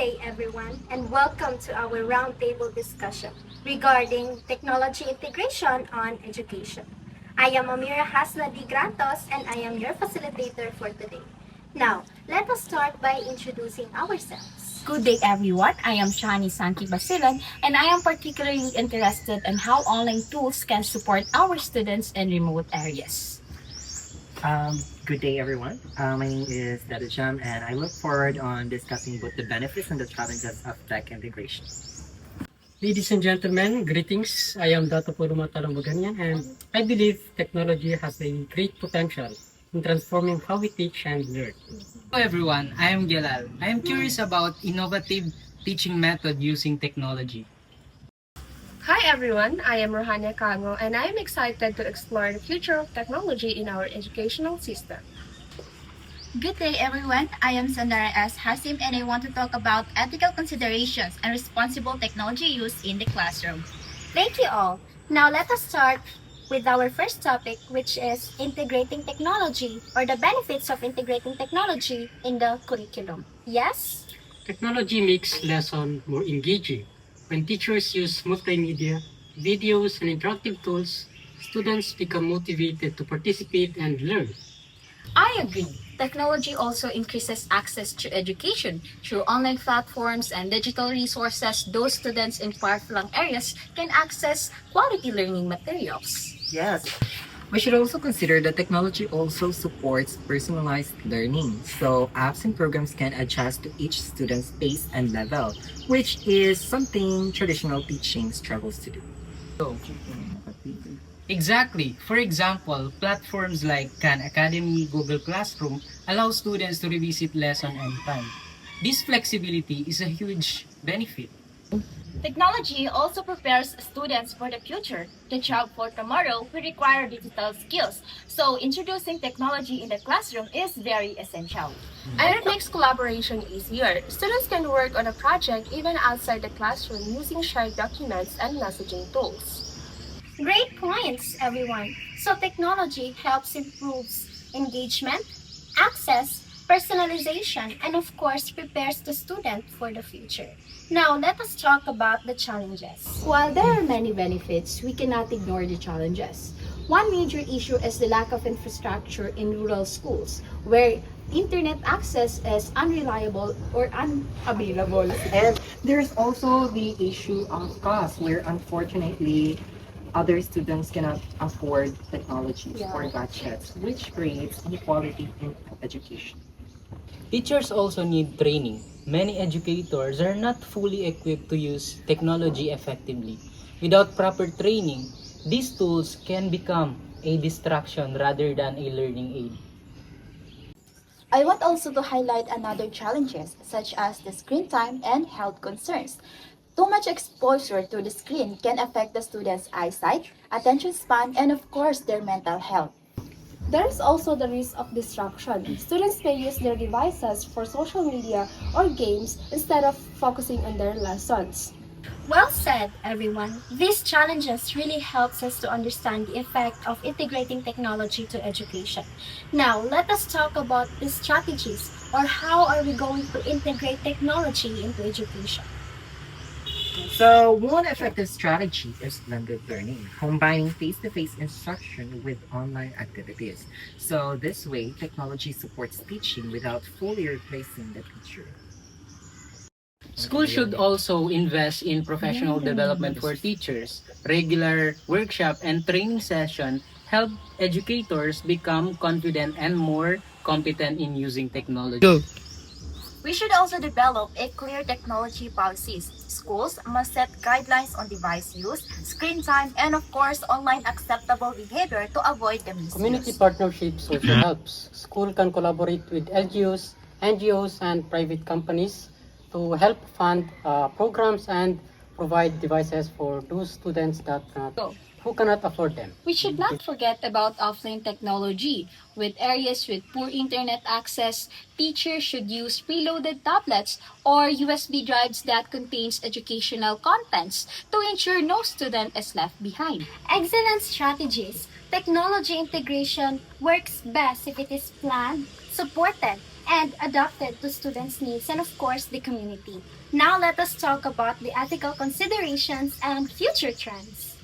day, everyone, and welcome to our roundtable discussion regarding technology integration on education. I am Amira Hasna Di Grantos, and I am your facilitator for today. Now, let us start by introducing ourselves. Good day, everyone. I am Shani Santi Basilan, and I am particularly interested in how online tools can support our students in remote areas. Good day, everyone. My name is Dada Jam, and I look forward on discussing both the benefits and the challenges of tech integration. Ladies and gentlemen, greetings. I am Dato Puruma Talambuganian, and I believe technology has a great potential in transforming how we teach and learn. Hello everyone, I am Gelal. I am curious about innovative teaching method using technology. Hi everyone, I am Rohania Kango and I am excited to explore the future of technology in our educational system. Good day, everyone. I am Sandara S. Hasim, and I want to talk about ethical considerations and responsible technology use in the classroom. Thank you all. Now, let us start with our first topic, which is integrating technology or the benefits of integrating technology in the curriculum. Yes? Technology makes lesson more engaging. When teachers use multimedia, videos, and interactive tools, students become motivated to participate and learn. I agree. Technology also increases access to education. Through online platforms and digital resources, those students in far-flung areas can access quality learning materials. Yes. We should also consider that technology also supports personalized learning. So apps and programs can adjust to each student's pace and level, which is something traditional teaching struggles to do. Exactly. For example, platforms like Khan Academy, Google Classroom allow students to revisit lesson anytime. This flexibility is a huge benefit. Technology also prepares students for the future. The job for tomorrow will require digital skills, so introducing technology in the classroom is very essential. And it makes collaboration easier. Students can work on a project even outside the classroom using shared documents and messaging tools. Great points, everyone. So technology helps improve engagement, access, personalization, and of course prepares the student for the future. Now, let us talk about the challenges. While there are many benefits, we cannot ignore the challenges. One major issue is the lack of infrastructure in rural schools, where internet access is unreliable or unavailable. And there's also the issue of cost, where unfortunately other students cannot afford technologies or gadgets, which creates inequality in education. Teachers also need training. Many educators are not fully equipped to use technology effectively. Without proper training, these tools can become a distraction rather than a learning aid. I want also to highlight another challenges such as the screen time and health concerns. Too much exposure to the screen can affect the students' eyesight, attention span, and of course their mental health. There is also the risk of distraction. Students may use their devices for social media or games instead of focusing on their lessons. Well said, everyone. These challenges really helps us to understand the effect of integrating technology to education. Now, let us talk about the strategies or how are we going to integrate technology into education. So one effective strategy is blended learning, combining face-to-face instruction with online activities. So this way, technology supports teaching without fully replacing the teacher. Schools should also invest in professional development for teachers. Regular workshop and training session help educators become confident and more competent in using technology. We should also develop a clear technology policies. Schools must set guidelines on device use, screen time, and of course online acceptable behavior to avoid the misuse. Community partnerships also helps. School can collaborate with LGUs, NGOs, and private companies to help fund programs and provide devices for those students that who cannot afford them. We should not forget about offline technology. With areas with poor internet access, teachers should use preloaded tablets or USB drives that contains educational contents to ensure no student is left behind. Excellent strategies. Technology integration works best if it is planned, supported, and adapted to students' needs and, of course, the community. Now, let us talk about the ethical considerations and future trends.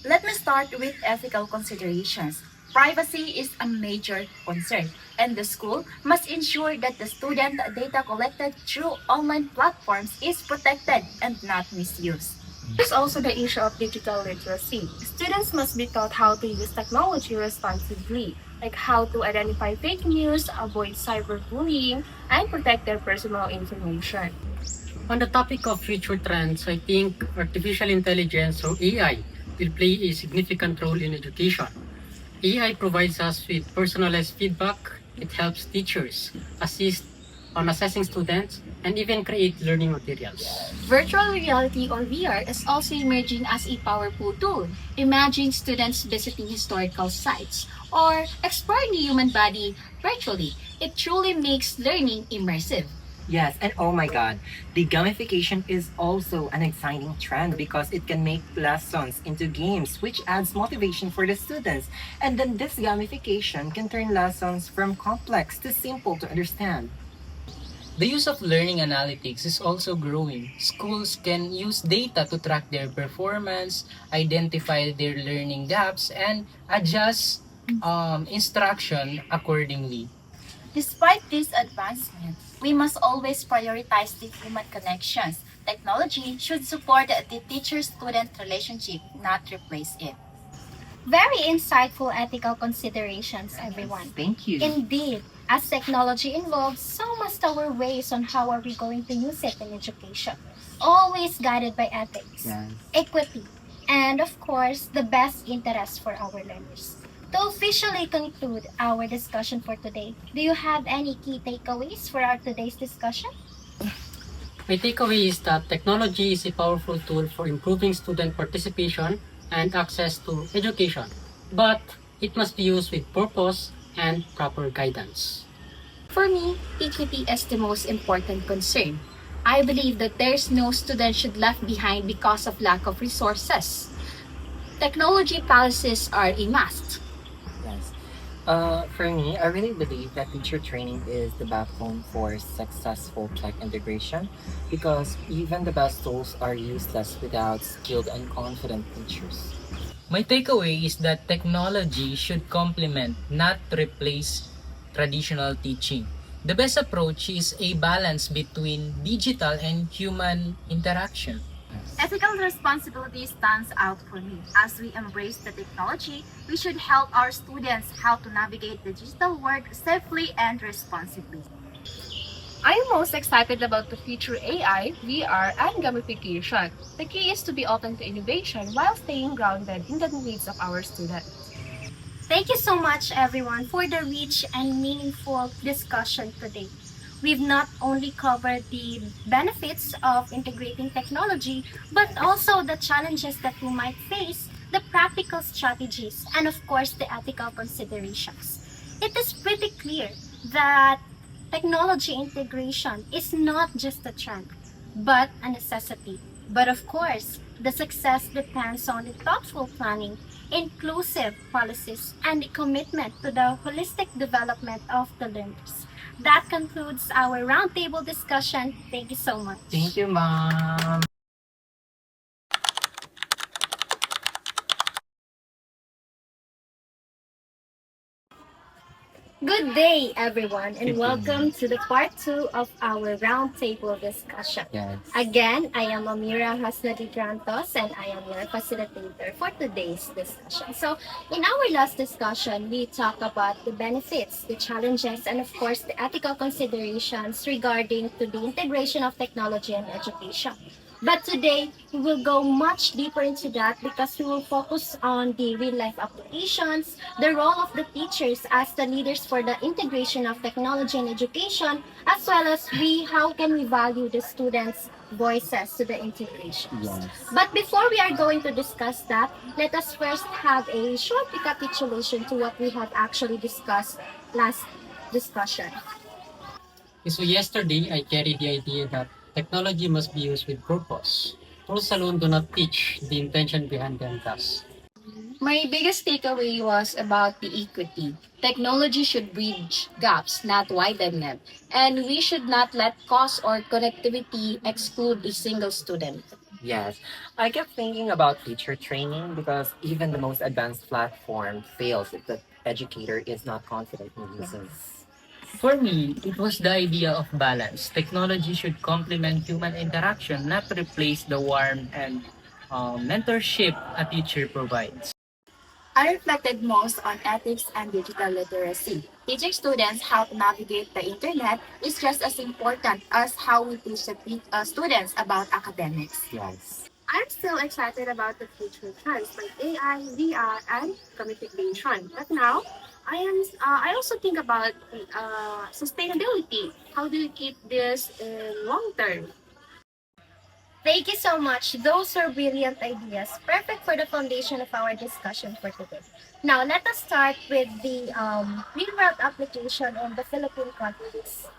Let me start with ethical considerations. Privacy is a major concern, and the school must ensure that the student data collected through online platforms is protected and not misused. There's also the issue of digital literacy. Students must be taught how to use technology responsibly, like how to identify fake news, avoid cyberbullying, and protect their personal information. On the topic of future trends, I think artificial intelligence or AI will play a significant role in education. AI provides us with personalized feedback. It helps teachers assist on assessing students and even create learning materials. Virtual reality or VR is also emerging as a powerful tool. Imagine students visiting historical sites or exploring the human body virtually. It truly makes learning immersive. Yes, and oh my god, the gamification is also an exciting trend because it can make lessons into games, which adds motivation for the students. And then this gamification can turn lessons from complex to simple to understand. The use of learning analytics is also growing. Schools can use data to track their performance, identify their learning gaps, and adjust instruction accordingly. Despite these advancements, we must always prioritize the human connections. Technology should support the teacher-student relationship, not replace it. Very insightful ethical considerations, everyone. Thank you. Indeed, as technology evolves, so must our ways on how are we going to use it in education. Always guided by ethics, Yes. equity, and of course, the best interest for our learners. To officially conclude our discussion for today, do you have any key takeaways for our today's discussion? My takeaway is that technology is a powerful tool for improving student participation and access to education, but it must be used with purpose and proper guidance. For me, equity is the most important concern. I believe that there's no student should left behind because of lack of resources. Technology policies are a must. Yes. For me, I really believe that teacher training is the backbone for successful tech integration because even the best tools are useless without skilled and confident teachers. My takeaway is that technology should complement, not replace, traditional teaching. The best approach is a balance between digital and human interaction. Ethical responsibility stands out for me. As we embrace the technology, we should help our students how to navigate the digital world safely and responsibly. I am most excited about the future AI, VR, and gamification. The key is to be open to innovation while staying grounded in the needs of our students. Thank you so much, everyone, for the rich and meaningful discussion today. We've not only covered the benefits of integrating technology, but also the challenges that we might face, the practical strategies, and of course, the ethical considerations. It is pretty clear that technology integration is not just a trend, but a necessity. But of course, the success depends on the thoughtful planning, inclusive policies, and the commitment to the holistic development of the learners. That concludes our roundtable discussion. Thank you so much. Thank you, Mom. Good day, everyone, and Good welcome to the part 2 of our roundtable discussion. Yes. Again, I am Amira Hasnadi Grantos and I am your facilitator for today's discussion. So, in our last discussion, we talked about the benefits, the challenges, and of course, the ethical considerations regarding to the integration of technology and education. But today, we will go much deeper into that because we will focus on the real-life applications, the role of the teachers as the leaders for the integration of technology and education, as well as how can we value the students' voices to the integrations. Yes. But before we are going to discuss that, let us first have a short recapitulation to what we have actually discussed last discussion. So yesterday, I carried the idea that technology must be used with purpose. Rules alone do not teach, the intention behind them does. My biggest takeaway was about the equity. Technology should bridge gaps, not widen them. And we should not let cost or connectivity exclude a single student. Yes, I kept thinking about teacher training because even the most advanced platform fails if the educator is not confident in using it. For me, it was the idea of balance. Technology should complement human interaction, not replace the warmth and mentorship a teacher provides. I reflected most on ethics and digital literacy. Teaching students how to navigate the internet is just as important as how we teach students about academics. Yes. I'm still excited about the future trends like AI, VR, and gamification. But now, I also think about sustainability. How do you keep this in long term? Thank you so much. Those are brilliant ideas, perfect for the foundation of our discussion for today. Now, let us start with the real-world application in the Philippine context.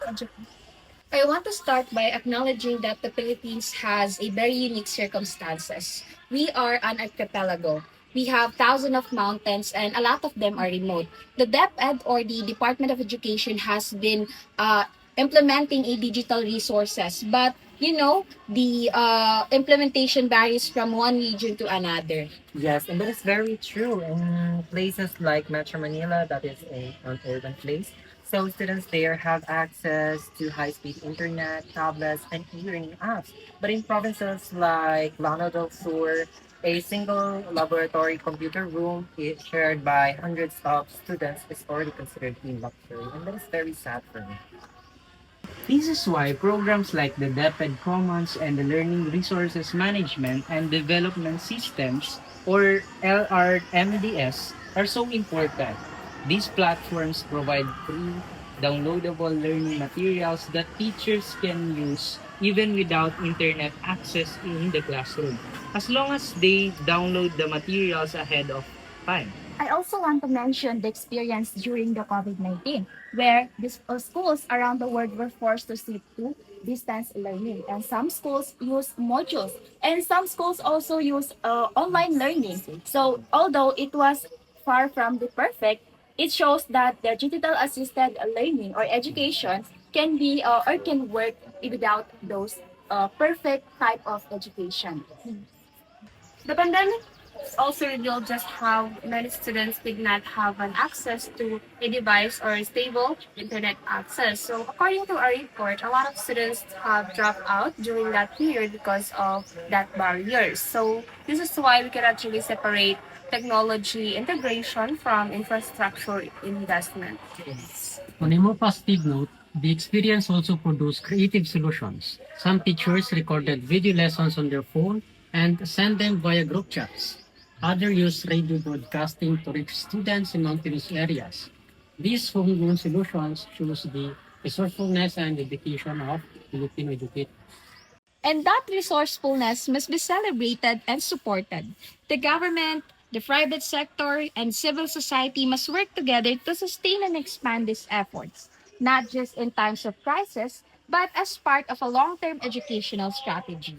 I want to start by acknowledging that the Philippines has a very unique circumstances. We are an archipelago. We have thousands of mountains and a lot of them are remote. The DepEd or the Department of Education has been implementing a digital resources, but the implementation varies from one region to another. Yes, and that is very true. In places like Metro Manila, that is an urban place, so students there have access to high-speed internet, tablets, and e-learning apps. But in provinces like Lano del Sur, a single laboratory computer room is shared by hundreds of students is already considered a luxury, and that is very sad for me. This is why programs like the DepEd Commons and the Learning Resources Management and Development Systems or LRMDS are so important. These platforms provide free, downloadable learning materials that teachers can use even without internet access in the classroom, as long as they download the materials ahead of time. I also want to mention the experience during the COVID-19, where schools around the world were forced to shift to distance learning. And some schools use modules, and some schools also use online learning. So, although it was far from the perfect, it shows that the digital assisted learning or education can be or can work without those perfect type of education. The pandemic also revealed just how many students did not have an access to a device or stable internet access. So, according to a report, a lot of students have dropped out during that period because of that barrier. So, this is why we can actually separate technology integration from infrastructure investment. On a more positive note, the experience also produced creative solutions. Some teachers recorded video lessons on their phone and sent them via group chats. Others used radio broadcasting to reach students in mountainous areas. These homegrown solutions shows the resourcefulness and dedication of Filipino educators. And that resourcefulness must be celebrated and supported. The government, the private sector, and civil society must work together to sustain and expand these efforts, not just in times of crisis, but as part of a long-term educational strategy.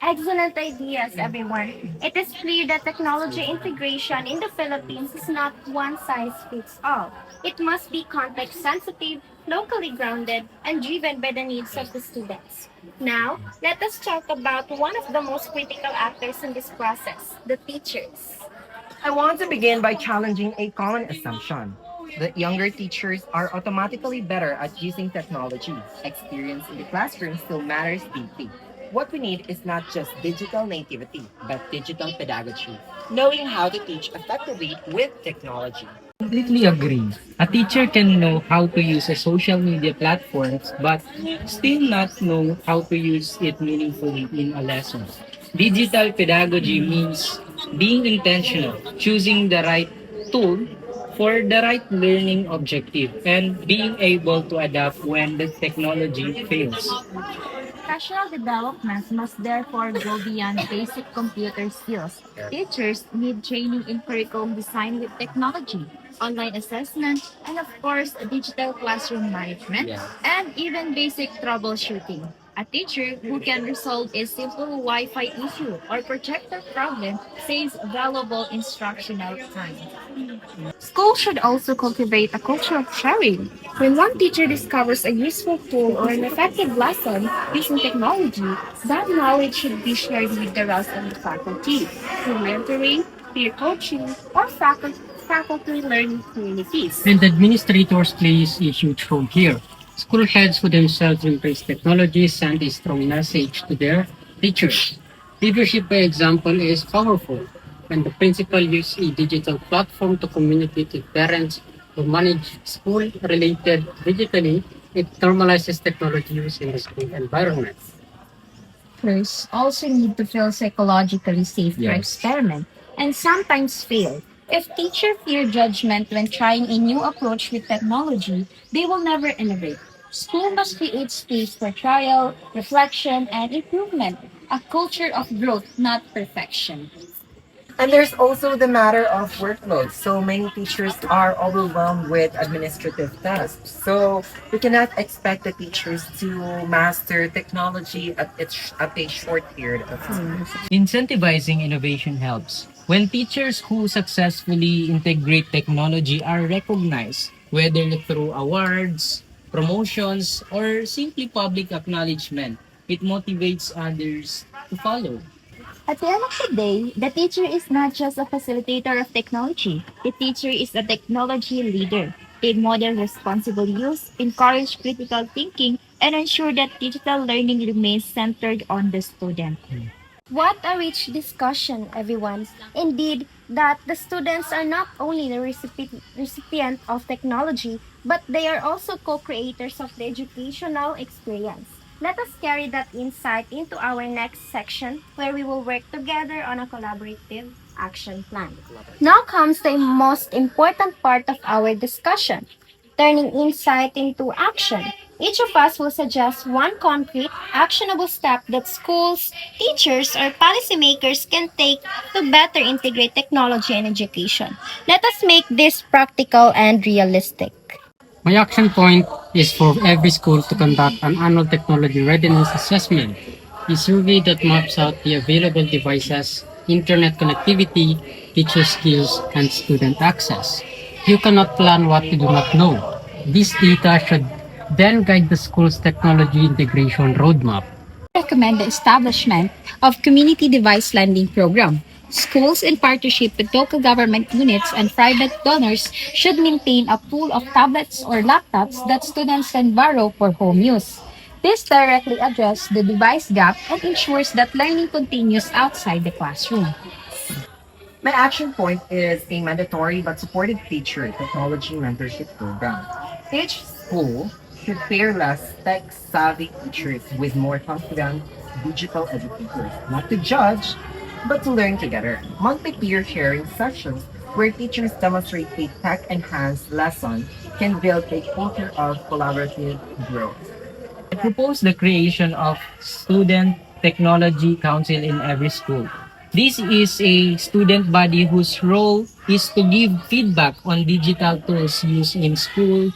Excellent ideas, everyone. It is clear that technology integration in the Philippines is not one size fits all. It must be context sensitive, locally grounded, and driven by the needs of the students. Now, let us talk about one of the most critical actors in this process, the teachers. I want to begin by challenging a common assumption that younger teachers are automatically better at using technology. Experience in the classroom still matters deeply. What we need is not just digital nativity, but digital pedagogy, knowing how to teach effectively with technology. Completely agree. A teacher can know how to use a social media platforms but still not know how to use it meaningfully in a lesson. Digital pedagogy means being intentional, choosing the right tool for the right learning objective, and being able to adapt when the technology fails. Professional development must therefore go beyond basic computer skills. Teachers need training in curriculum design with technology, online assessment, and of course, digital classroom management, Yes. and even basic troubleshooting. A teacher who can resolve a simple Wi-Fi issue or projector problem saves valuable instructional time. Schools should also cultivate a culture of sharing. When one teacher discovers a useful tool or an effective lesson using technology, that knowledge should be shared with the rest of the faculty through mentoring, peer coaching, or faculty learning communities. And administrators plays a huge role here. School heads who themselves embrace technology send a strong message to their teachers. Leadership, by example, is powerful. When the principal uses a digital platform to communicate with parents who manage school-related digitally, it normalizes technology use in the school environment. Teachers also need to feel psychologically safe to Yes. experiment and sometimes fail. If teachers fear judgment when trying a new approach with technology, they will never innovate. School must create space for trial, reflection, and improvement, a culture of growth, not perfection. And there's also the matter of workload. So many teachers are overwhelmed with administrative tasks. So we cannot expect the teachers to master technology at a short period of time. Incentivizing innovation helps. When teachers who successfully integrate technology are recognized, whether through awards, promotions, or simply public acknowledgement, it motivates others to follow. At the end of the day, the teacher is not just a facilitator of technology. The teacher is a technology leader. They model responsible use, encourage critical thinking, and ensure that digital learning remains centered on the student. What a rich discussion, everyone. Indeed, that the students are not only the recipient of technology, but they are also co-creators of the educational experience. Let us carry that insight into our next section where we will work together on a collaborative action plan. Now comes the most important part of our discussion, turning insight into action. Each of us will suggest one concrete, actionable step that schools, teachers, or policymakers can take to better integrate technology and education. Let us make this practical and realistic. My action point is for every school to conduct an annual technology readiness assessment, a survey that maps out the available devices, internet connectivity, teacher skills, and student access. You cannot plan what you do not know. This data should then guide the school's technology integration roadmap. Recommend the establishment of community device lending program. Schools in partnership with local government units and private donors should maintain a pool of tablets or laptops that students can borrow for home use. This directly addresses the device gap and ensures that learning continues outside the classroom. My action point is a mandatory but supported teacher technology mentorship program. Each school should pair less tech-savvy teachers with more confident digital educators, not to judge, but to learn together. Monthly peer sharing sessions where teachers demonstrate a tech-enhanced lesson can build a culture of collaborative growth. I propose the creation of Student Technology Council in every school. This is a student body whose role is to give feedback on digital tools used in school,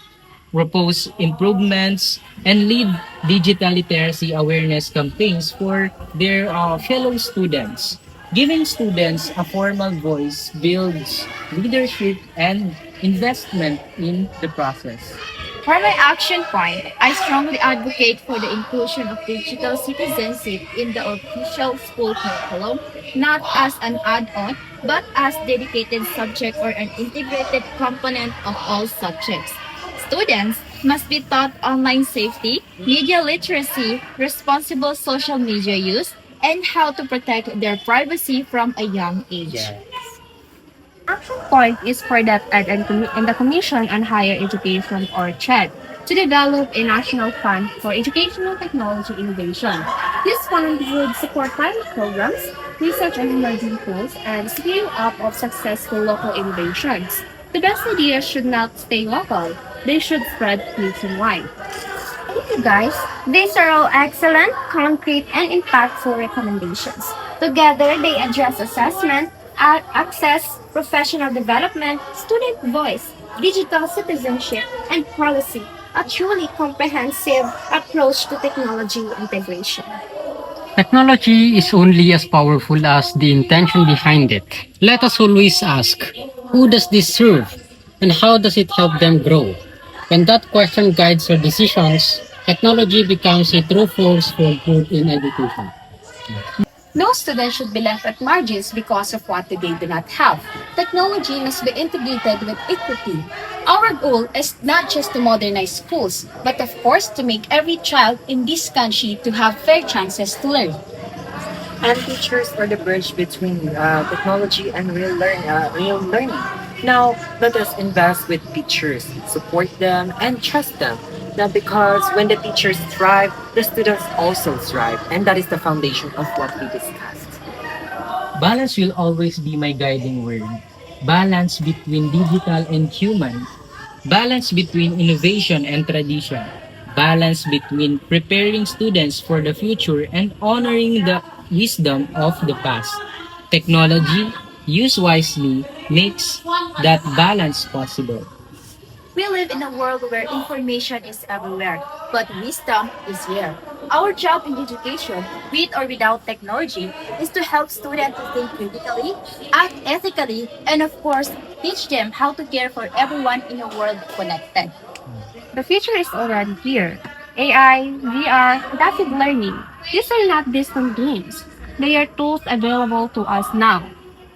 propose improvements, and lead digital literacy awareness campaigns for their fellow students. Giving students a formal voice builds leadership and investment in the process. For my action point, I strongly advocate for the inclusion of digital citizenship in the official school curriculum, not as an add-on, but as dedicated subject or an integrated component of all subjects. Students must be taught online safety, media literacy, responsible social media use, and how to protect their privacy from a young age. Action point is for that and the Commission on Higher Education or CHED to develop a national fund for educational technology innovation. This fund would support pilot programs, research on emerging tools, and scaling up of successful local innovations. The best ideas should not stay local. They should spread nationwide. Thank you guys. These are all excellent, concrete, and impactful recommendations. Together, they address assessment, access, professional development, student voice, digital citizenship, and policy, a truly comprehensive approach to technology integration. Technology is only as powerful as the intention behind it. Let us always ask, who does this serve and how does it help them grow? When that question guides our decisions, technology becomes a true force for good in education. No student should be left at margins because of what they do not have. Technology must be integrated with equity. Our goal is not just to modernize schools, but of course to make every child in this country to have fair chances to learn. And teachers are the bridge between technology and real learning. Now, let us invest with teachers, support them, and trust them. Now, because when the teachers thrive, the students also thrive, and that is the foundation of what we discussed. Balance will always be my guiding word. Balance between digital and human. Balance between innovation and tradition. Balance between preparing students for the future and honoring the wisdom of the past. Technology, used wisely, makes that balance possible. We live in a world where information is everywhere, but wisdom is rare. Our job in education, with or without technology, is to help students to think critically, act ethically, and of course, teach them how to care for everyone in a world connected. The future is already here. AI, VR, adaptive learning. These are not distant dreams. They are tools available to us now.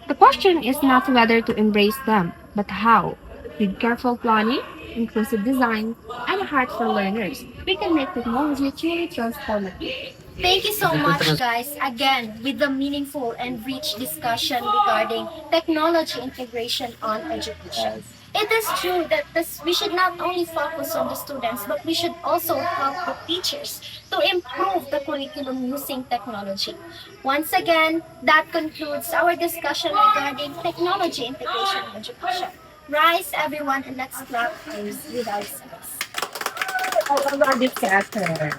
The question is not whether to embrace them, but how. With careful planning, inclusive design, and a heart for learners, we can make technology truly transformative. Thank you so much, guys, again, with the meaningful and rich discussion regarding technology integration on education. It is true that we should not only focus on the students, but we should also help the teachers to improve the curriculum using technology. Once again, that concludes our discussion regarding technology integration in education. Rise, everyone, and let's clap with ourselves. I love this chapter.